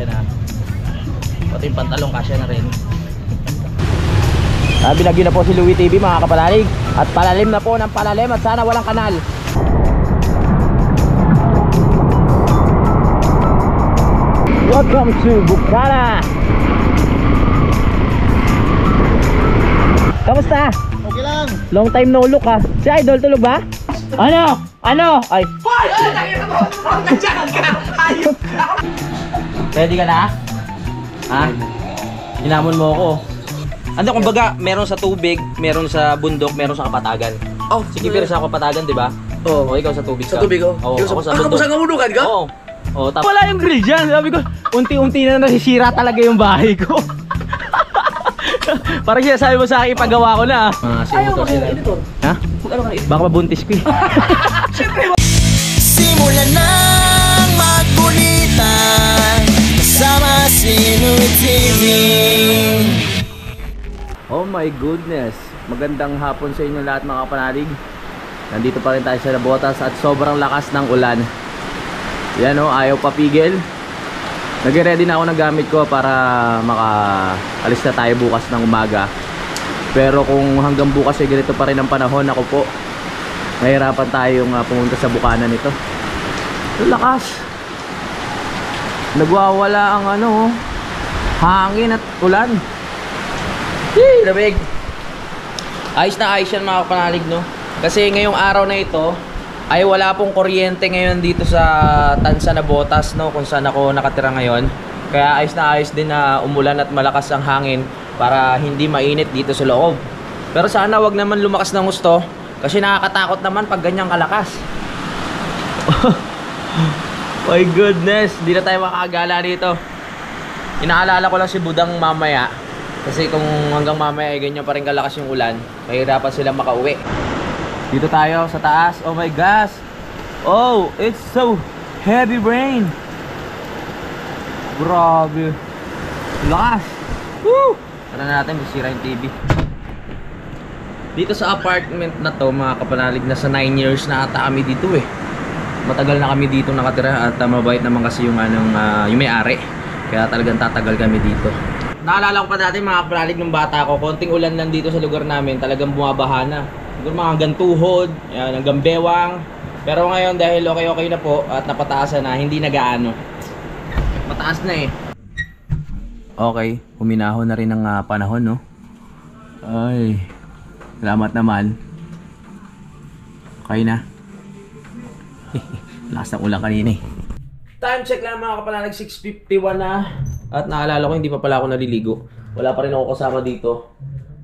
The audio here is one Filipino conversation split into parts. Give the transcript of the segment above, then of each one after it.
kasya na. Pati yung pantalong kasya na rin. Binagyo na po si Louie TV mga kapanalig. At palalim na po ng palalim at sana walang kanal. Welcome to Bukana. Kamusta? Okay lang. Long time no look ha. Si Idol tulog ba? Ano? Ano? Ay. Hoy! Nakita mo! Nandiyan ka! Ayun! Ready ka na? Ha? Hinamon mo ako. Ano kumbaga, meron sa tubig, meron sa bundok, meron sa kapatagan. Oh, Sige, pero sa kapatagan, di ba? Oo. O, ikaw sa tubig ka. Sa tubig ko? Oo, ako sa bundok. Sa kamunukan ka? Oo. Oh, wala yung grill dyan. Sabi ko, unti-unti na nasisira talaga yung bahay ko. Parang siya sabi mo sa akin, ipagawa ko na. Ayaw mo kayo editor. Ha? Mag-ano ka na editor? Baka mabuntis ko eh. Simulan ng magkulitan kasama si Louie TV. Oh my goodness. Magandang hapon sa inyo lahat mga kapanalig. Nandito pa rin tayo sa Nabotas at sobrang lakas ng ulan. Yan o, ayaw papigil. Nag-ready na ako ng gamit ko para makaalis na tayo bukas ng umaga. Pero kung hanggang bukas ay ganito pa rin ang panahon, ako po, mahirapan tayong pumunta sa bukana nito. Ang lakas. Nagwawala ang hangin at ulan. Hee, lamig. Ayos na ayos yan mga kapanalig, no? Kasi ngayong araw na ito ay wala pong kuryente ngayon dito sa Tansa Nabotas, no? Kung saan ako nakatira ngayon. Kaya ayos na ayos din na umulan at malakas ang hangin para hindi mainit dito sa loob. Pero sana wag naman lumakas ng gusto kasi nakakatakot naman pag ganyang kalakas. My goodness, di na tayo makakagala dito. Inaalala ko lang si Budang mamaya. Kasi kung hanggang mamaya ay ganyan pa rin kalakas yung ulan, mahirapan silang makauwi. Dito tayo sa taas. Oh my gosh. Oh, it's so heavy rain. Grabe. Lakas. Woo! Tara na natin, bisira yung TV. Dito sa apartment na to, mga kapanalig, na sa 9 years na ata kami dito eh. Matagal na kami dito nakatira at mabait naman kasi yung yung may-ari. Kaya talagang tatagal kami dito. Naalala ko pa dati mga kapanalig ng bata ko, konting ulan lang dito sa lugar namin, talagang bumabaha na. Siguro mga hanggang tuhod, hanggang bewang. Pero ngayon dahil okay na po at napataasan na, hindi nagaano. Mataas na eh. Okay, huminahon na rin ang panahon, no? Ay, salamat naman. Okay na. Lakas ng ulan kanina eh. Time check lang mga kapanalig, 6:51 na. At naalala ko, hindi pa pala ako naliligo. Wala pa rin ako kasama dito.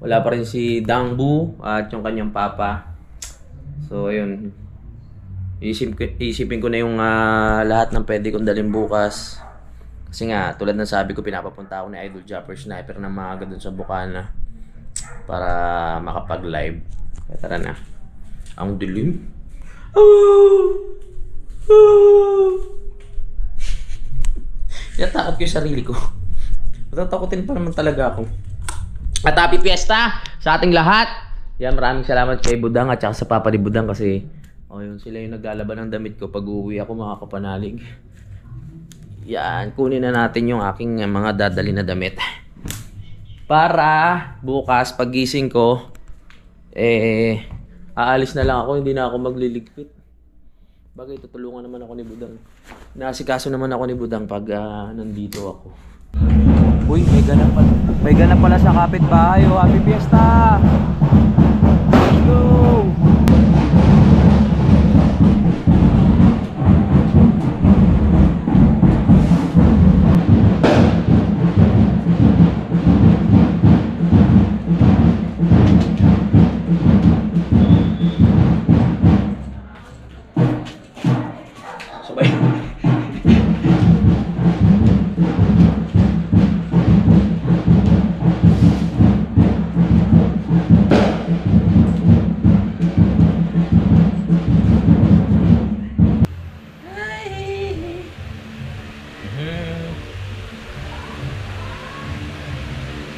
Wala pa rin si Dangbu at yung kanyang papa. So, ayun. Isipin ko na yung lahat ng pwede kong dalhin bukas. Kasi nga, tulad ng sabi ko, pinapapunta ako ni Idol Japper Sniper ng maaga dun sa Bukana para makapag-live. Kaya tara na. Ang dilim. Natakot ko yung sarili ko. Matatakotin pa naman talaga ako. At happy fiesta sa ating lahat. Yan, maraming salamat kay Budang at saka sa papa ni Budang kasi yun, sila yung naglalaban ng damit ko pag uuwi ako mga kapanalig. Yan, kunin na natin yung aking mga dadali na damit. Para bukas paggising ko, aalis na lang ako, hindi na ako magliligpit. Bagay, tutulungan naman ako ni Budang. Nasikaso naman ako ni Budang pag nandito ako. Uy, may ganap pala sa kapitbahay. Oh, happy fiesta! Let's go!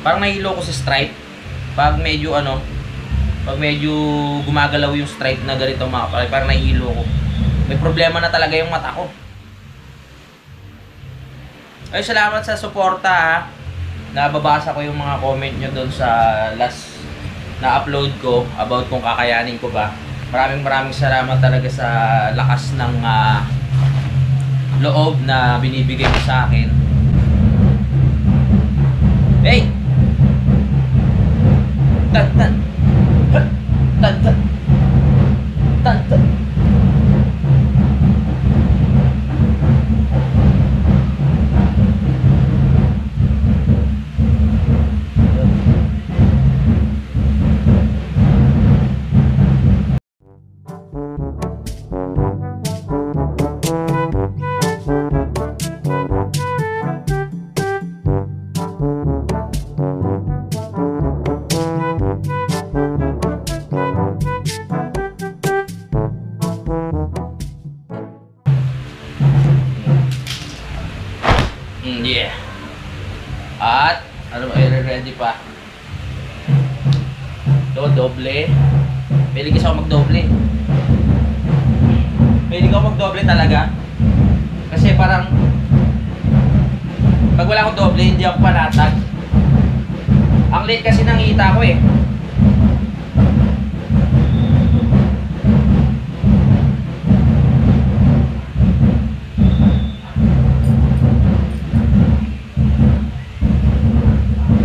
Parang nahilo ko sa stripe. Pag medyo gumagalaw yung stripe na ganito mga kapatid, parang nahilo ko. May problema na talaga yung mata ko. Ay, salamat sa suporta ha. Nababasa ko yung mga comment nyo doon sa last na upload ko about kung kakayanin ko ba. Maraming salamat talaga sa lakas ng loob na binibigay mo sa akin. Hey! Tan tan. Tan tan. Tan tan. Yeah. At ano ba, ready pa. Ito, doble. Pwede kasi ako magdoble. Pwede ako magdoble talaga. Kasi parang pag wala akong doble, hindi ako panatag. Ang late kasi nangita ko eh.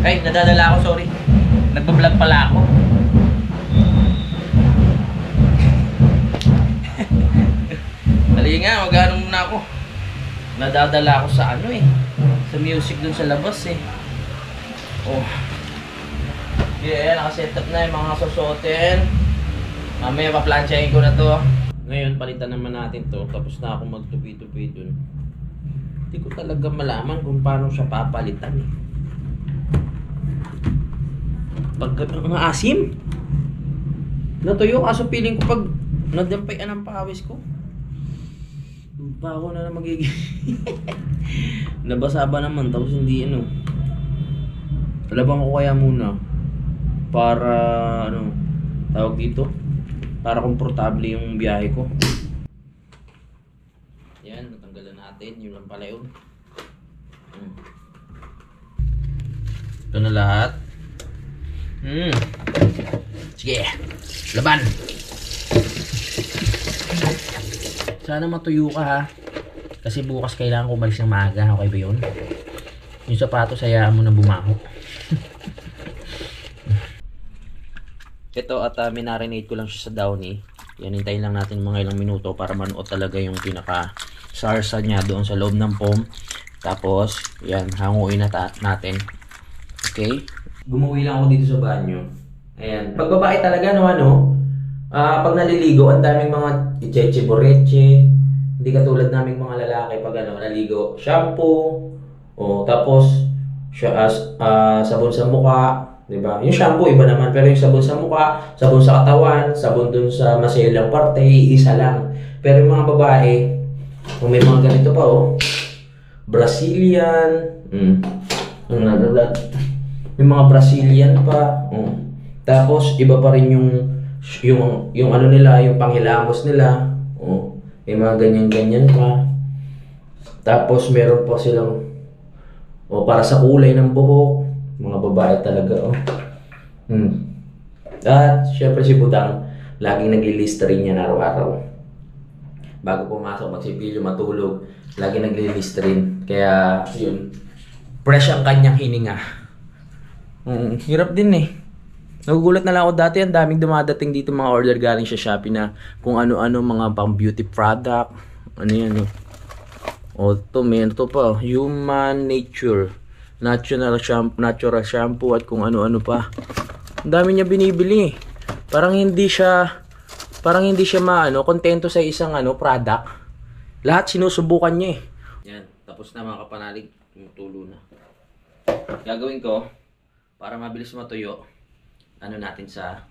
Ay, nadadala ako, sorry. Nagbablog pala ako. Dali nga, mag-ano muna ako. Nadadala ako sa ano eh. Sa music dun sa labas eh. Oh. Yeah, nakaset up na yung mga susuotin. Mamaya paplansyahin ko na to. Ngayon, palitan naman natin to. Tapos na ako magtupi-tupi dun. Hindi ko talaga malaman kung paano siya papalitan eh. Pag maasim natuyo, kaso feeling ko pag nadampayan ang pawis ko, bago na magiging nabasa ba naman, tapos hindi ano, talabang ko kaya muna para ano tawag dito, para komportable yung biyahe ko. Yan, natanggalan natin yun lang pala yun. Ito na lahat. Sige, laban. Sana matuyo ka ha. Kasi bukas kailangan ko umalis ng maaga. Okay ba yun? Yung sapatos, hayaan mo na bumaho. Ito at minarinate ko lang siya sa downy. Yan, hintayin lang natin mga ilang minuto para manuot talaga yung pinaka sarsa niya doon sa loob ng foam. Tapos, yan, hanguin na natin. Okay? Gumuwi lang ako dito sa banyo. Ayan. Pag babae talaga, pag naliligo, ang daming mga icheche-boreche. Hindi katulad naming mga lalaki pag naligo. Shampoo, tapos sabon sa mukha. Diba? Yung shampoo, iba naman. Pero yung sabon sa mukha, sabon sa katawan, sabon dun sa maselang parte, isa lang. Pero yung mga babae, kung may mga ganito pa, Brazilian, yung mga Brazilian pa. Tapos iba pa rin yung ano nila, yung panghilamos nila. May mga ganyan-ganyan pa. Tapos meron pa silang para sa kulay ng buhok. Mga babae talaga. At syempre si Budang, laging nagli-listerine niya araw-araw. Bago pumasok, magsipilyo, matulog, laging nagli-listerine. Kaya yun, fresh ang kanyang hininga. Hirap din eh. Nagugulat na lang ako dati, ang daming dumadating dito mga order galing sa Shopee na kung ano-ano mga pang beauty product. Ano yan ito, may ito pa, Human Nature, natural shampoo at kung ano-ano pa. Ang dami niya binibili. Parang hindi siya kontento sa isang product. Lahat sinusubukan niya eh. Yan, tapos na mga kapanalig, tumutulo na. Gagawin ko para mabilis matuyo, natin sa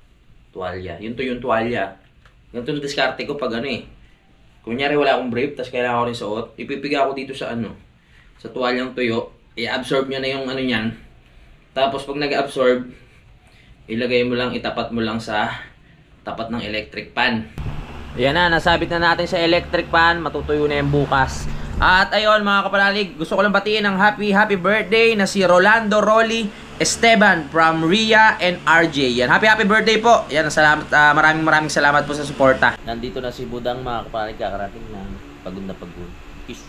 tuwalya. Yun to yung tuwalya. Ganito yung diskarte ko pag kunyari wala akong brief, tapos kailangan ko rin suot, ipipiga ako dito sa sa tuwalyang tuyo, i-absorb nyo na yung niyan. Tapos pag nag-absorb, ilagay mo lang, itapat mo lang sa tapat ng electric pan. Ayan na, nasabit na natin sa electric pan, matutuyo na yung bukas. At ayun mga kapanalig, gusto ko lang batiin ng happy birthday na si Rolando Rolly Esteban from Ria and RJ. Yan, happy birthday po. Yan, salamat, maraming salamat po sa suporta. Nandito na si Budang mga kapanalig, kakarating na pagod na pagod. Kiss.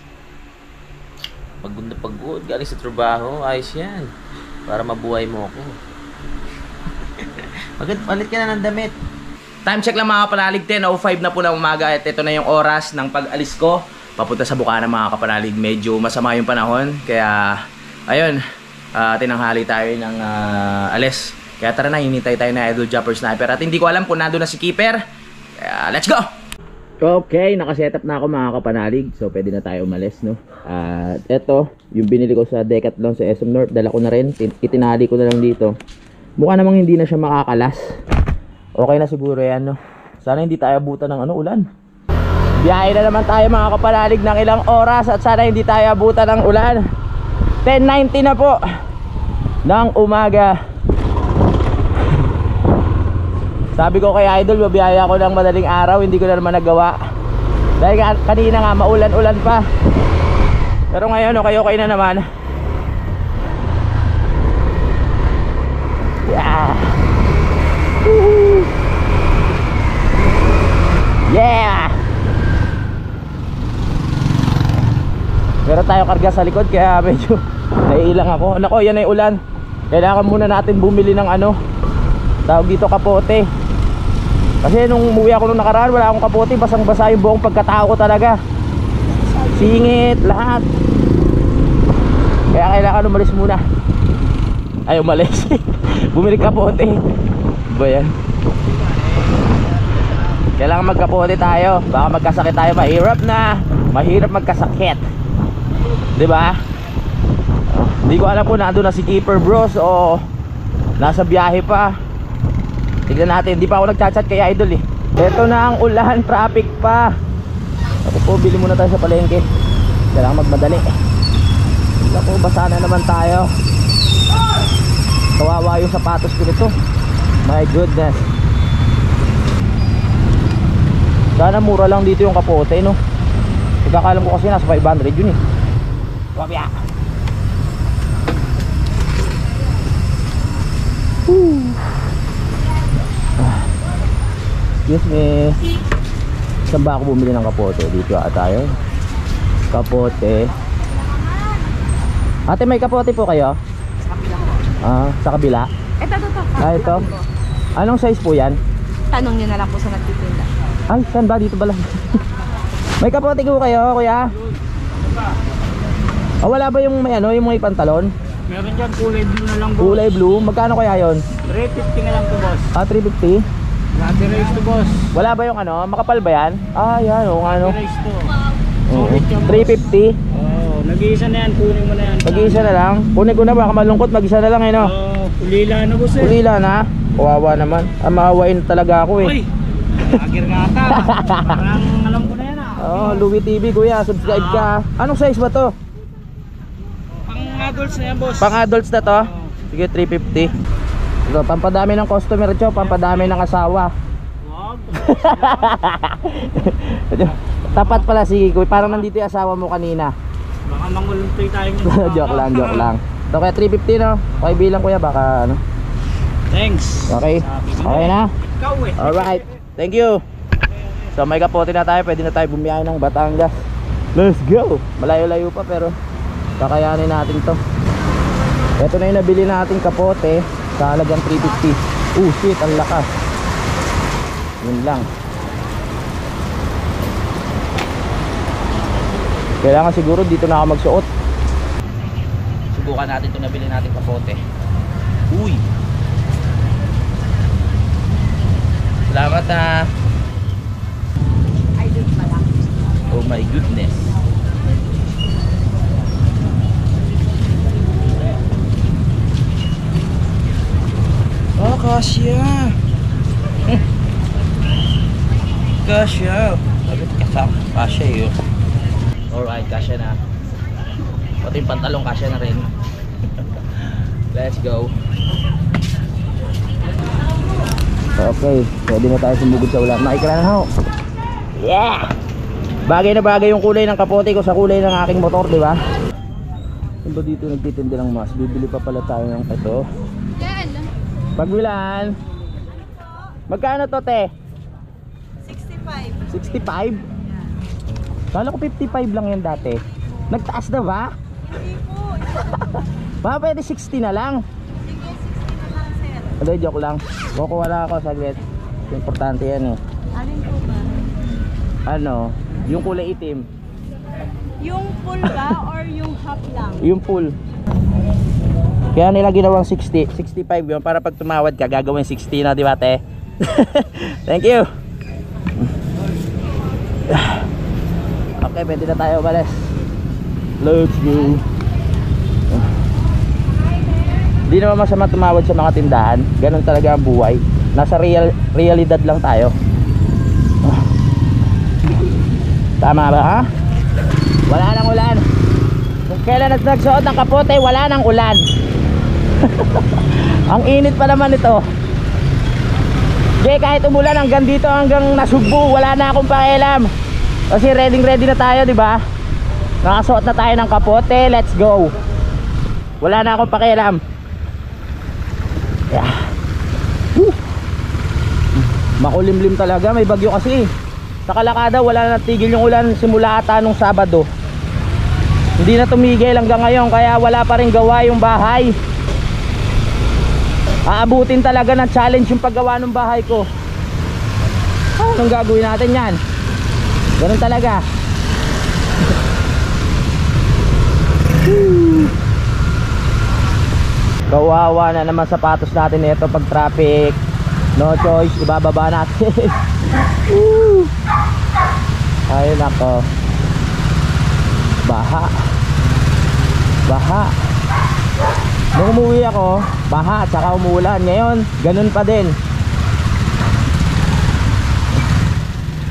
Pagod na pagod, galing sa trabaho, ayos yan. Para mabuhay mo ako. Palit ka na ng damit. Time check lang mga kapanalig, 10:05 na po ng umaga at ito na yung oras ng pag-alis ko papunta sa Bukana mga kapanalig. Medyo masama yung panahon kaya ayun, tinanghali tayo ng alis. Kaya tara na, hinintay tayo na Idol Jumper Sniper at hindi ko alam kung nandun na si Keeper. Kaya let's go! Okay, nakasetup na ako mga kapanalig. So pwede na tayo umalis, no? At eto, yung binili ko sa Decathlon sa SM North, dala ko na rin, itinali ko na lang dito. Mukha namang hindi na siya makakalas. Okay na siguro yan, no? Sana hindi tayo abutan ng ulan. Biyahe na naman tayo mga kapanalig ng ilang oras at sana hindi tayo abutan ng ulan. 10:90 na po ng umaga. Sabi ko kay Idol, mabiyahe ako ng madaling araw, hindi ko na naman nagawa. Dahil kanina nga maulan-ulan pa. Pero ngayon okay na naman. Yeah. Woohoo. Yeah. Meron tayo karga sa likod kaya medyo naiilang ako. Nako, yan ay ulan. Kailangan muna natin bumili ng tawag dito, kapote. Kasi nung umuwi ako nung nakaraan, wala akong kapote, basang-basa yung buong pagkatao ko talaga. Singit, lahat. Kaya kailangan umalis muna. Ay, umalis. Bumili kapote. Ba yan? Kailangan magkapote tayo. Baka magkasakit tayo. Mahirap magkasakit. Diba? Hindi ko alam kung nandun na si Keeper Bros o nasa biyahe pa. Tignan natin, hindi pa ako nagchat-chat kay Idol eh. Ito na ang ulan, traffic pa. Ako po, bili muna tayo sa palengke. Kailangan magmadali. Ako, basa na naman tayo. Kawawa yung sapatos ko nito. My goodness. Sana mura lang dito yung kapote, no? Pagkakalam ko kasi nasa 500 yun eh. Wabya. Excuse me. Saan ba ako bumili ng kapote? Dito tayo. Kapote. Ate, may kapote po kayo? Sa kabila po. Sa kabila? Ito. Ito. Anong size po yan? Tanong nyo na lang po sa nagtitinda. Ay, saan ba? Dito ba lang? May kapote ko kayo, kuya? Wala ba yung yung mga pantalon? Meron dyan, kulay blue na lang, boss. Kulay blue? Magkano kaya yon? 350 na lang to, boss. 350? Latte race to, boss. Wala ba yung makapal ba yan? Yan o Latte race to. Oo. Solid yan, boss. 350? Oo, nag-iisa na yan, kunin mo na yan. Mag-iisa na lang? Kunin ko na, baka malungkot, mag-isa na lang no? Ulila na, boss eh. Ulila na? Kawawa naman. Maawain talaga ako eh. Uy, agir nga ata. Parang alam ko na yan Louie TV kuya, subscribe ka. Anong size ba to? Pang adults na yan, boss. Pang adults na to? Sige, 350. Ito, pampadami ng customer ito, pampadami ng asawa. Wag. Tapat pala si kuya, parang nandito yung asawa mo kanina. Baka manguluntoy tayo nyo. joke lang. Ito kaya 350 no? Okay bilang kuya, baka Thanks. Okay. Okay na? Ikaw eh. Alright. Thank you. So may kapote na tayo, pwede na tayo bumiyahe ng Batangas. Let's go. Malayo-layo pa pero kakayanin natin to. Ito na yung nabili nating kapote sa halagang 350. Shit, ang lakas. Yun lang. Kailangan siguro dito na ako magsuot. Subukan natin itong nabili nating kapote. Uy. Salamat Oh my goodness. Kasya. Kasya. Kasya yun. Alright, kasya na. Pati yung pantalong kasya na rin. Let's go. Okay, pwede na tayo sumugod sa ulan. Makikira na ho. Yeah! Bagay na bagay yung kulay ng kapote ko sa kulay ng aking motor, di ba? Saan ba dito nagtitinda ng mas? Bibili pa pala tayo ng ito. Yan. Pagbilan. Magkano to, te? 65. 65? Kala ko 55 lang yan dati. Nagtaas na ba? Hindi po. Baka pwede 60 na lang. Sige, 60 na lang, sir. Hindi, joke lang. Kukuha ako saglit. Importante yan eh. Alin po ba? Ano? Yung kulay itim. Yung full ba or yung half lang? Yung full. Kaya nila ginawang 60. 65 yun. Para pag tumawad ka, gagawin 60 na, di ba, te? Thank you. Okay, pwede na tayo umalis. Let's go. Di naman masama tumawad sa mga tindahan. Ganun talaga ang buhay. Nasa realidad lang tayo. Tama ba, ha? Wala nang ulan. Kung kailan nagsuot ng kapote, wala nang ulan. Ang init pa naman ito. Kahit umulan hanggang dito, hanggang nasugbo, wala na akong pakialam. Kasi ready na tayo, di ba? Nakasuot na tayo ng kapote, let's go. Wala na akong pakialam. Yeah. Makulimlim talaga, may bagyo kasi. Sa Kalakada wala na tigil yung ulan simula ata nung Sabado. Hindi na tumigil hanggang ngayon, kaya wala pa rin gawa yung bahay. Aabutin talaga ng challenge yung paggawa ng bahay ko. Anong gagawin natin yan? Ganun talaga. Kawawa na naman sapatos natin ito pag traffic. No choice, ibababa natin. Ay nako. Baha. Baha. Nung umuwi ako, baha at saka umuulan. Ngayon, ganun pa din.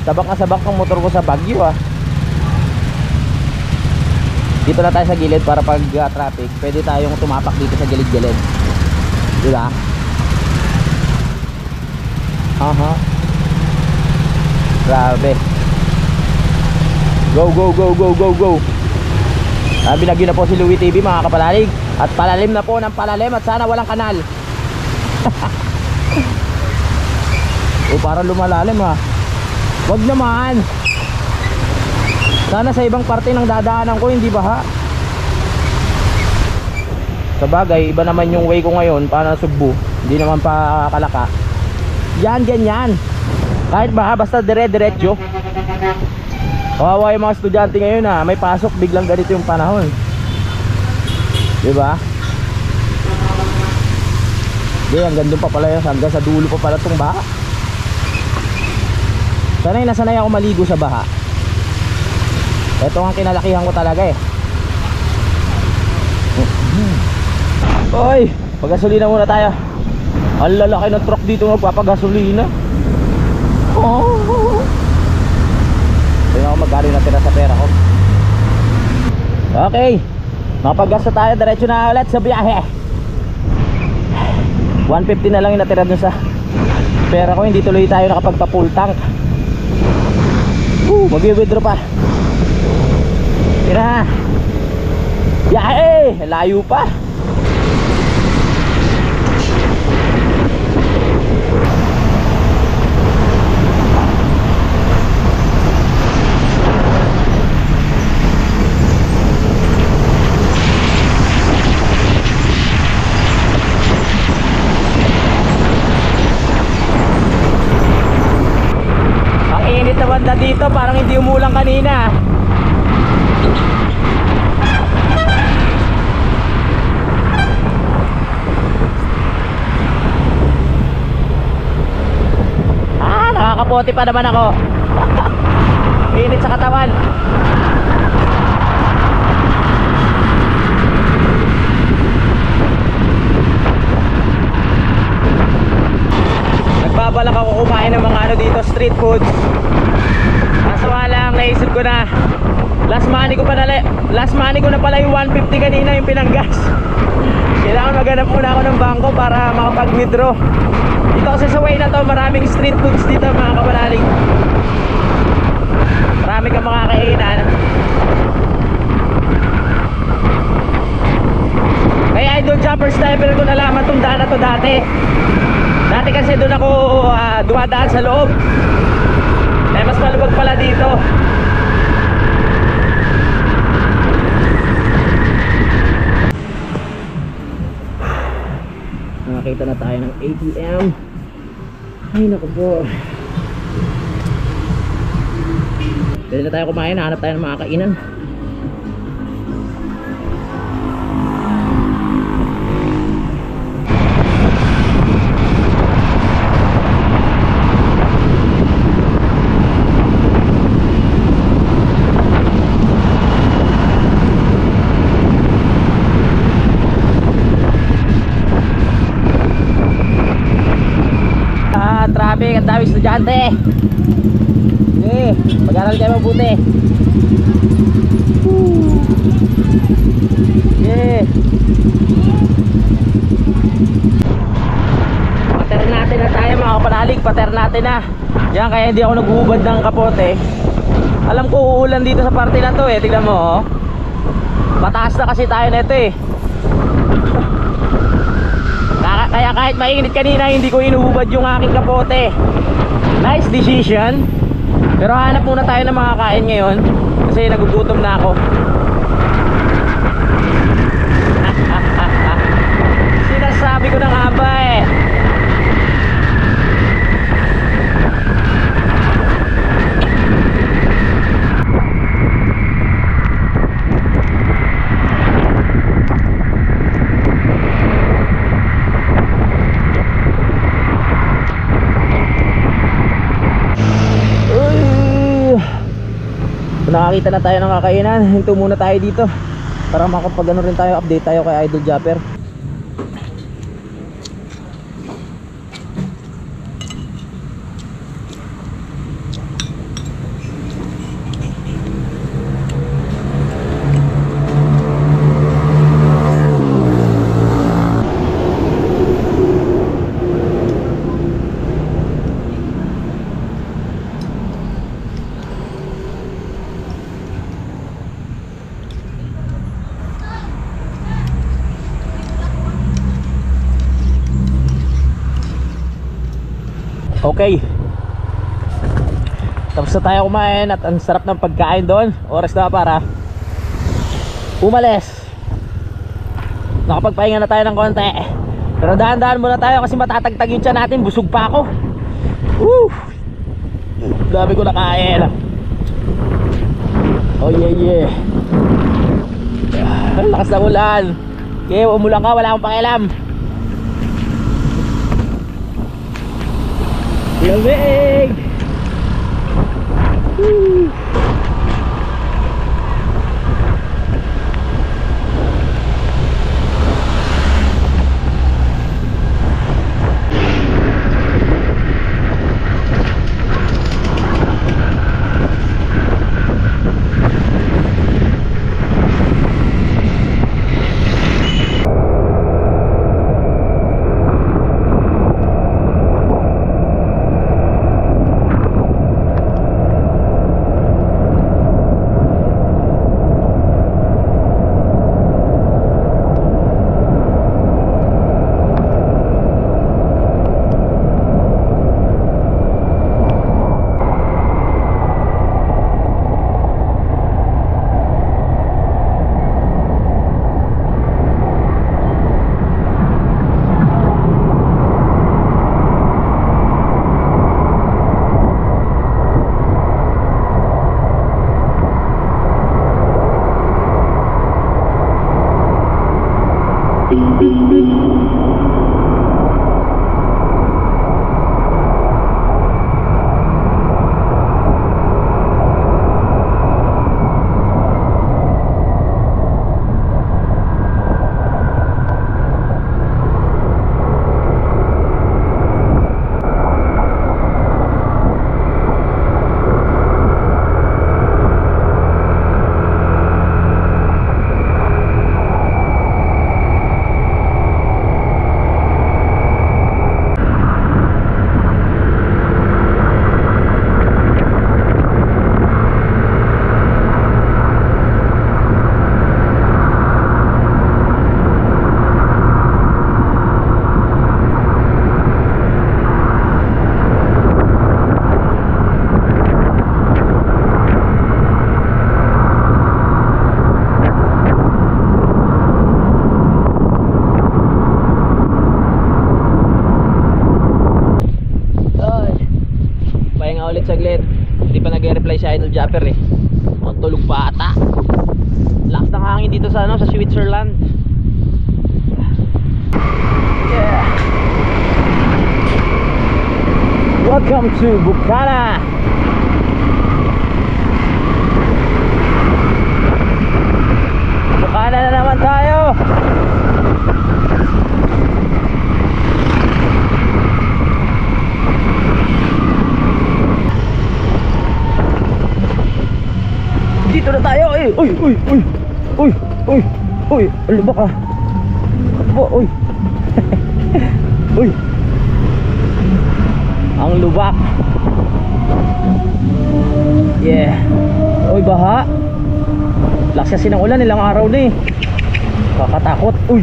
Sabak na sabak ang motor ko sa Baguio, ah. Dito na tayo sa gilid para pag traffic pwede tayong tumapak dito sa gilid-gilid. Diba? Aha. Grabe. Go, go, go, go, go, go. Binagyo na po si Louie TV, mga kapalalig. At palalim na po ng palalim at sana walang kanal. O parang lumalalim, ha. Wag naman. Sana sa ibang parte ng dadaanan ko hindi baha. Sa bagay, iba naman yung way ko ngayon para Sugbo. Hindi naman pa Kalaka. Yan, ganyan. Kahit baha, basta dire-diretso. Kawawa yung mga estudyante ngayon, ha. May pasok, biglang ganito yung panahon. Diba? Hindi, hanggang doon pa pala yun. Hanggang sa dulo pa pala itong baha. Sanay na sanay ako maligo sa baha. Ito ang kinalakihan ko talaga, eh. Oy, pagasolina muna tayo. Ang lalaki ng truck dito magpapagasolina. Oh. Tingnan ko magkano natira sa pera ko. Okay, nakapag-gas na tayo. Diretso na ulit sa biyahe. 150 na lang yung natira dun sa pera ko. Hindi tuloy tayo nakapagpa-full tank. Mag-withdraw pa. Tira. Biyahe, layo pa. Dito parang hindi umulang kanina. Nakakapote pa naman ako. Init sa katawan. Nagbabalak ako kumain ng mga ano dito, street foods. Kaso nga lang, naisip ko na last money ko na pala yung 150 kanina yung pinanggas. Kailangan maghanap muna ako ng bangko para makapag-withdraw. Dito kasi sa way na to, maraming street foods dito, mga kabalaling. Marami kang makakain na to dati. Dati kasi doon ako dumadaan sa loob. Eh mas maluwag pala dito. Nakakita na tayo ng ATM. Ay naku po. Pwede na tayo kumain, hanap tayo ng mga kainan. Traffic, ang dami estudyante. Okay, mag-aral kayo mabuti. Okay. Pater natin na tayo mga kapanalig, pater natin na. Yan, kaya hindi ako naghuhubad ng kapote. Alam ko uulan dito sa parte na to eh, tignan mo oh. Mataas na kasi tayo na ito eh. Kaya kahit mainit kanina hindi ko inuhubad yung aking kapote. Nice decision. Pero hanap muna tayo ng mga kain ngayon kasi nagugutom na ako. Sinasabi ko na nga ba eh. Nakakita na tayo ng kakainan. Hinto muna tayo dito para makapag ano rin tayo, update tayo kay Idol Japper. Okay, tapos na tayo kumain at ang sarap ng pagkain doon. Oras na para umalis. Nakapagpahinga na tayo ng konti. Pero dahan-dahan muna tayo kasi matatagtag yung tiyan natin. Busog pa ako. Woo! Dami ko nakain. Oh yeah. Ang lakas ng ulan. Okay, umulan ka, wala akong pakialam. Lamig! Woo! Idol Japper eh. Mukhang tulog pa ata. Lakas ng hangin dito sa sa Switzerland. Yeah. Welcome to Bukana. Bukana na naman tayo. Dito na tayo eh. Uy, uy, uy. Uy, uy, uy. Ano ba ka? Uy. Uy. Ang lubak. Yeah. Uy, baha. Lakas kasi ng ulan, ilang araw na eh. Kakatakot. Uy.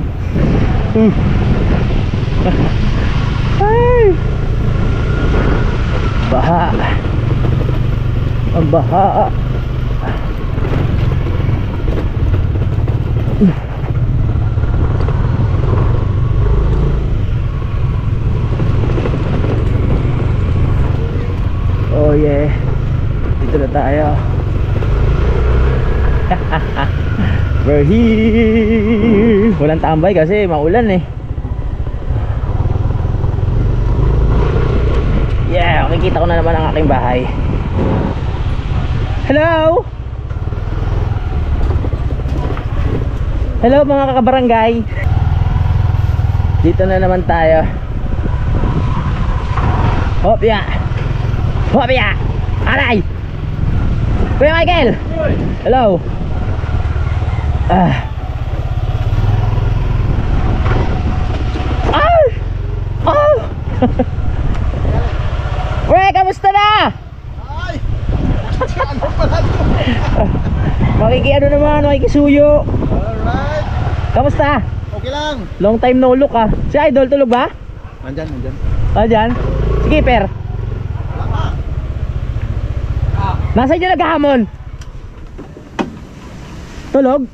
Ay. Baha. Ang baha. Oh yeah. Dito na tayo. We're here. Walang tambay kasi maulan eh. Yeah, makikita ko na naman ang aking bahay. Hello. Hello mga kakabarangay. Dito na naman tayo. Hop ya. Hop ya. Aray. Kuya Michael. Hello. Weh, kamusta na? Ay! Ano pala to? Makikiano naman, makikisuyo. Alright. Kamusta? Okay lang. Long time no look ah. Si Idol, tulog ba? Nandyan. Ah, dyan? Sige, Per. Nasa inyo naghahamon? Tulog?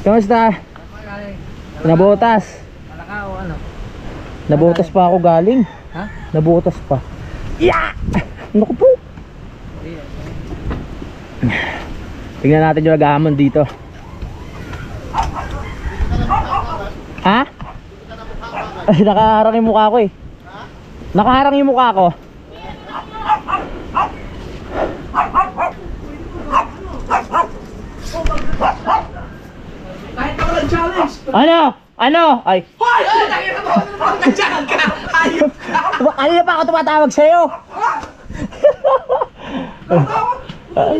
Kamusta? Nabutas. Nabutas pa ako galing. Ha? Nabutas pa. Yeah! Naku po. Tingnan natin yung naghahamon dito. Ha? Ay, nakaharang yung mukha ko eh. Nakaharang yung mukha ko. Kahit na walang challenge. Ano? Ay. Hoy! Nakita mo! Nag-challenge ka! Ayop ka! Kanina pa ako tumatawag sa'yo.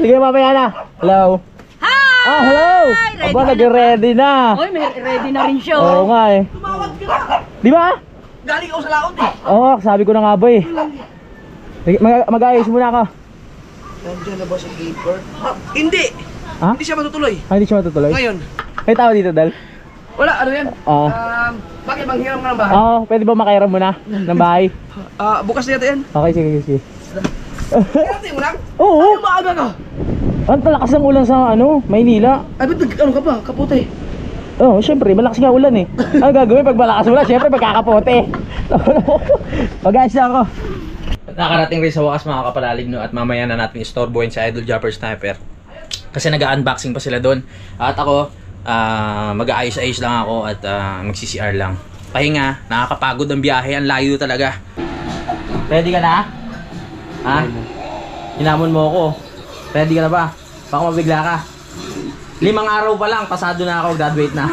Sige, mamaya na. Hello. Hi! Ah, hello. Ready Aba, ka na nag-ready na. Oy, may ready na rin siya. Oo nga eh. Tumawag ka na! Di ba? Galing ako sa laot eh! Oo, sabi ko na nga ba eh. Mag-ayos muna ako. Nandiyan na ba si Keeper? Hindi! Ha? Hindi siya matutuloy. Hindi siya matutuloy? Ngayon. May tao dito, Dal? Wala, ano yan? Oo. Bakit bang hiram ka ng bahay? Oo, pwede ba makairam mo na ng bahay? Bukas na yata yan. Okay, sige. Kaya mo lang? Oo. Ano maaga ka? Ang talakas ng ulan sa Maynila. Ay, ba't ano ka ba? Kapote. Oo, syempre, malakas nga ulan eh. Ano gagawin pag malakas ulan? Syempre, pagkakapote. Mag-ayos na ako. Nakarating rin sa wakas mga kapalalig no, at mamaya na natin istorbohin si Idol Japper Sniper. Kasi nag-unboxing pa sila doon. At ako, mag-aayos-ayos lang ako at mag-CCR lang. Pahinga, nakakapagod ang biyahe, ang layo talaga. Ready ka na? Ha? Hinamon mo ako. Ready ka na ba? Baka mabigla ka. 5 araw pa lang, pasado na ako, graduate na.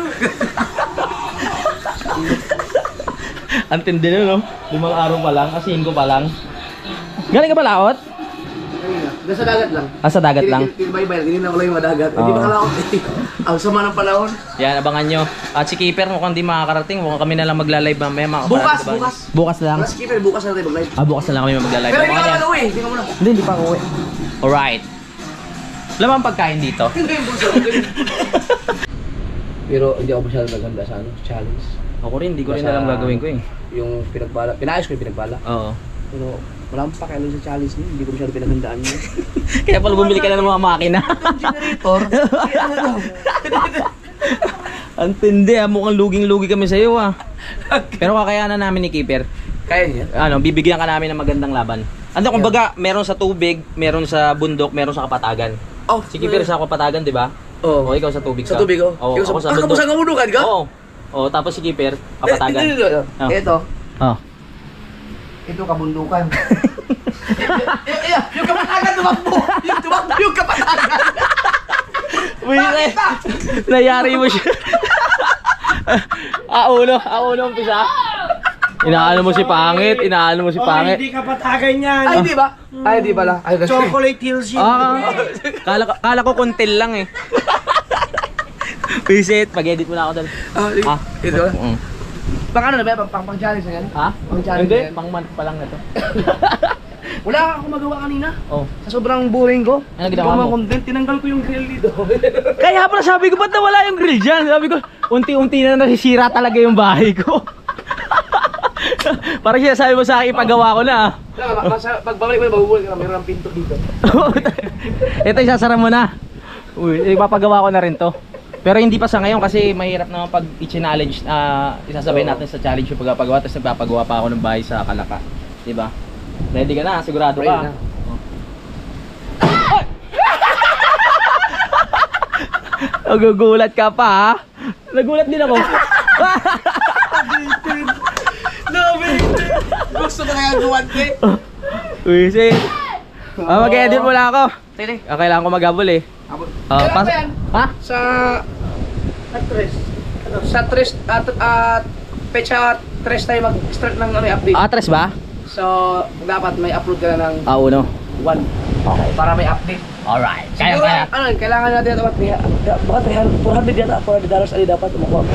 Ang tindi na no? 5 araw pa lang, kasi 5 pa lang. Galing ka ba laot? Nasa dagat lang. Sa dagat lang. Tinibay-bay, hindi na ako lang yung madagat. Hindi Oo. ba kalaot eh. Ang sama ng panahon. Yan, abangan nyo. At si Keeper mukhang di makakarating. Mukhang kami na lang magla-live mamaya mga Bukas, kapatid, diba? bukas. Bukas lang. Wala si Keeper, bukas na tayo mag-live. Bukas na lang kami magla-live. Pero hindi Abangan ka yan. naman uwi. Hindi ka muna. Hindi pa ako uwi. Alright. Alam mo ang pagkain dito? Pero hindi ako masyadong naganda sa challenge. Ako rin, hindi ko rin Basta- alam gagawin ko eh. Yung pinagbala, pinayos ko yung pinagbala. Oo. Pero wala akong pakialam sa challenge niyo, hindi ko masyadong pinagandaan niyo. Kaya pala bumili ka na ng mga makina. Generator? Ano daw? Ang tindi ah, mukhang luging-lugi kami sa'yo ah. Pero kakayanan namin ni Keeper. Kaya niya? Ano, bibigyan ka namin ng magandang laban. Ano, kumbaga, meron sa tubig, meron sa bundok, meron sa kapatagan. Oh, Si Kiper sa kapatagan, di ba? Oo. O, ikaw sa tubig ka. Sa tubig, oh. Oo, ako sa bundok. Kapag sa kabundukan ka? Oo. Oo, tapos si Kiper, kapatagan. Oh. Ito. Oh. Ito kabundukan. Yung kapatagan tumakbo. Yung kapatagan. Wait, nayari mo siya. Aulo, umpisa. Inaano mo si Pangit, Hindi kapatagan yan. Ay, di ba? Ay, di pala. Ay, Chocolate Hills yun. Kala ko kuntil lang eh. Visit, pag-edit mo na ako doon. Ito. Mm. Pang ano na ba? Pang-challenge na yan? Ha? Pang-challenge Hindi, na yan? pang month pa lang na to. Wala akong magawa kanina. Oh. Sa sobrang boring ko. Ano ginawa mo? Content, tinanggal ko yung grill dito. Kaya pala sabi ko, ba't nawala yung grill dyan? Sabi ko, unti-unti na nasisira talaga yung bahay ko. Parang siya sabi mo sa akin, ipagawa ko na. Pagbabalik mo, mabubuhay ka na. Mayroon ng pinto dito. Ito, isasara mo na. Uy, ipapagawa ko na rin to. Pero hindi pa sa ngayon kasi mahirap naman pag i-challenge, isasabay natin sa challenge yung pagpapagawa, tapos nagpapagawa pa ako ng bahay sa Kalaka. Diba? Ready ka na? Sigurado ka? Nagugulat ka pa ha? Nagulat din ako. Gusto ko na yung guwante. Uy, sige. Mag-edit mo lang ako. Kailangan ko mag-habol eh. Kailan ba yan? Ha? Sa tres pecha 3 tayo mag-start ng update. Atres ba? So dapat may upload ka na ng Uno. 1 para may update. Alright. Siguro, kailangan natin dapat baka $400 yata, $400 ali dapat makuha mo.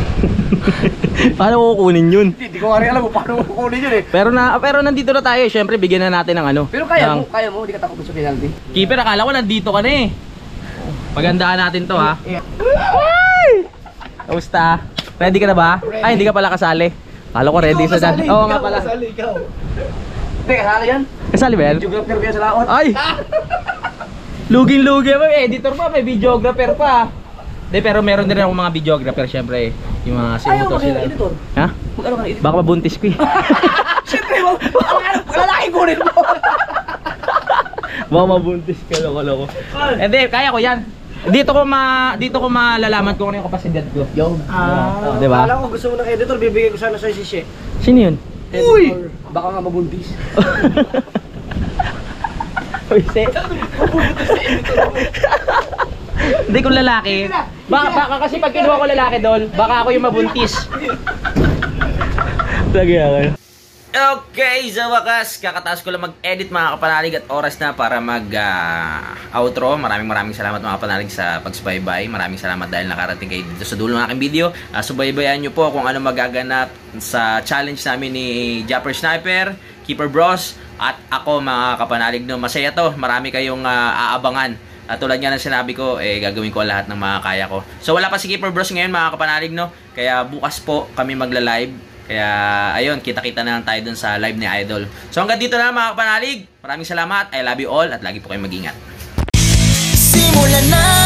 Paano ko kukunin yun? Hindi ko nga rin alam kung paano kukunin yun eh. Pero nandito na tayo, syempre bigyan na natin ng ano. Pero kaya mo, hindi ka takot sa penalty. Keeper, akala ko nandito ka na eh. Pagandaan natin to ha. Yeah. Kamusta? Ready ka na ba? Ay, hindi ka pala kasali. Kala ko ready sa dyan. Oo nga pala. Ikaw. Hindi, kasali yan. Kasali ba yan? Geographer ko yan sa laot. Ay! Luging-lugi mo, editor pa, may videographer pa. Hindi, pero meron din ako mga videographer syempre. Yung mga sinuto sila. Editor. Ha? Mag-ano ka na editor? Baka mabuntis ko eh. Siyempre mo, lalaki kunin mo. Baka mabuntis ka, loko-loko. Hindi, kaya ko yan. Dito ko malalaman kung ano yung kapasidad ko. Yo. Di ba? Alam ko gusto mo ng editor, bibigay ko sana sa sisi. Sino yun? Uy! Baka nga mabuntis. Uy, hindi ko lalaki. Baka kasi pag kinuha ko lalaki doon, baka ako yung mabuntis. Lagi ako. Okay, sa wakas, kakataas ko lang mag-edit mga kapanalig at oras na para mag-outro. Maraming salamat mga kapanalig sa pagsubaybay. Maraming salamat dahil nakarating kayo dito sa dulo ng aking video. Subaybayan nyo po kung ano magaganap sa challenge namin ni Japper Sniper, Keeper Bros, at ako mga kapanalig. No, masaya to, marami kayong aabangan. At tulad nga ng sinabi ko, gagawin ko lahat ng mga kaya ko. So wala pa si Keeper Bros ngayon mga kapanalig, no? Kaya bukas po kami magla-live. Kaya ayun, kita-kita na lang tayo dun sa live ni Idol. So hanggang dito na mga kapanalig. Maraming salamat. I love you all at lagi po kayong mag-ingat. Simulan na